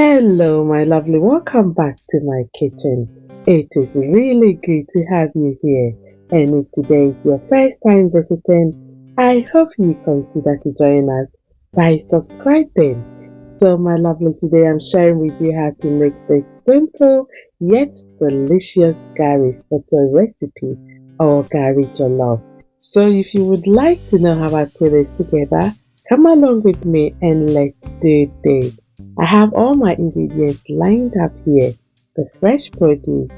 Hello, my lovely. Welcome back to my kitchen. It is really good to have you here. And if today is your first time visiting, I hope you consider to join us by subscribing. So, my lovely, today I'm sharing with you how to make this simple yet delicious Gari Fortor recipe or Gari jollof. So, if you would like to know how I put it together, come along with me and let's do this. I have all my ingredients lined up here. The fresh produce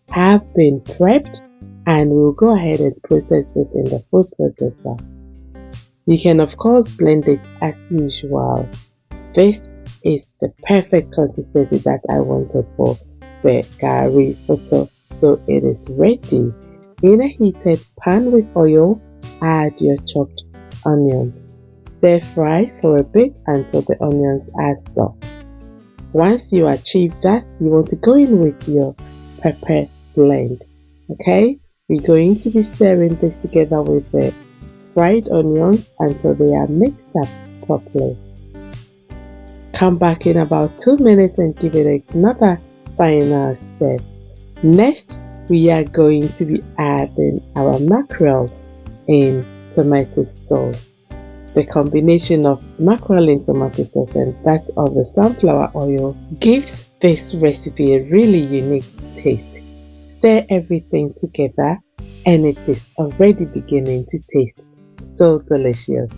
have been prepped and we'll go ahead and process it in the food processor. You can of course blend it as usual. This is the perfect consistency that I wanted for the Gari Fortor. So it is ready. In a heated pan with oil, add your chopped onions. Stir fry for a bit until the onions are soft. Once you achieve that, you want to go in with your pepper blend. Okay, we're going to be stirring this together with the fried onions until they are mixed up properly. Come back in about 2 minutes and give it another final stir. Next, we are going to be adding our mackerel in tomato sauce. The combination of mackerel in tomato sauce and that of the sunflower oil gives this recipe a really unique taste. Stir everything together and it is already beginning to taste so delicious.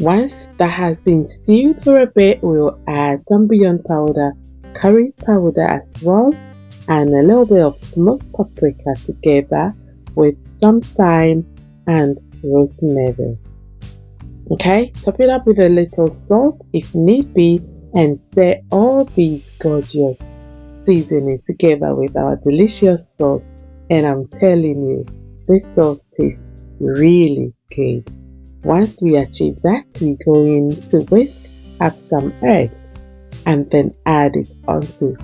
Once that has been stewed for a bit, we'll add some bouillon powder, curry powder as well, and a little bit of smoked paprika together with some thyme and rosemary. Okay, top it up with a little salt if need be and stir all these gorgeous seasonings together with our delicious sauce, and I'm telling you, this sauce tastes really good. Once we achieve that, we go in to whisk up some eggs and then add it onto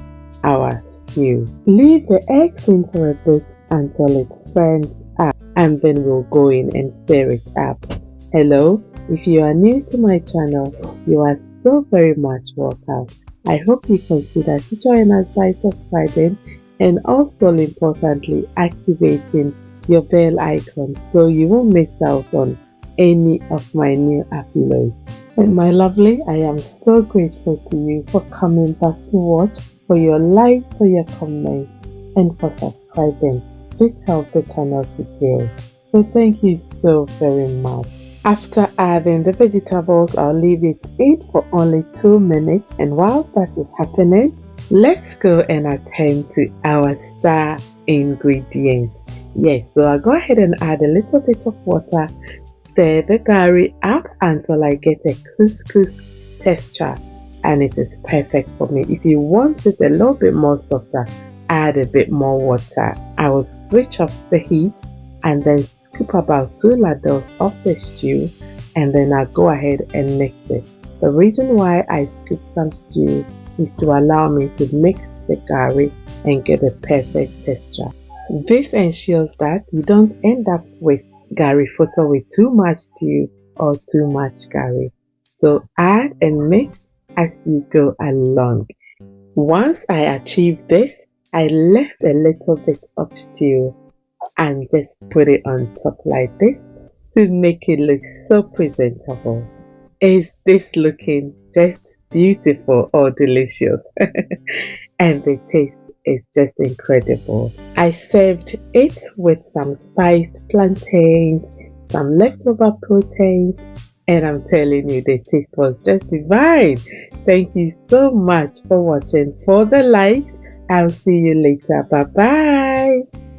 our stew. Leave the eggs in for a bit until it firms up and then we'll go in and stir it up. Hello, if you are new to my channel, you are so very much welcome. I hope you consider to join us by subscribing and also importantly activating your bell icon so you won't miss out on any of my new uploads. And my lovely, I am so grateful to you for coming back to watch, for your likes, for your comments, and for subscribing. This helps the channel to grow. So thank you so very much. After adding the vegetables, I'll leave it in for only 2 minutes, and whilst that is happening, let's go and attend to our star ingredients. Yes, so I'll go ahead and add a little bit of water, stir the Gari up until I get a couscous texture, and it is perfect for me. If you want it a little bit more softer, add a bit more water. I will switch off the heat and then scoop about 2 ladles of the stew, and then I'll go ahead and mix it. The reason why I scoop some stew is to allow me to mix the Gari and get a perfect texture. This ensures that you don't end up with Gari Fortor with too much stew or too much Gari. So add and mix as you go along. Once I achieve this, I left a little bit of stew and just put it on top like this to make it look so presentable. Is this looking just beautiful or delicious? And the taste is just incredible. I served it with some spiced plantains, some leftover proteins, and I'm telling you, the taste was just divine. Thank you so much for watching. For the likes, I'll see you later. Bye bye.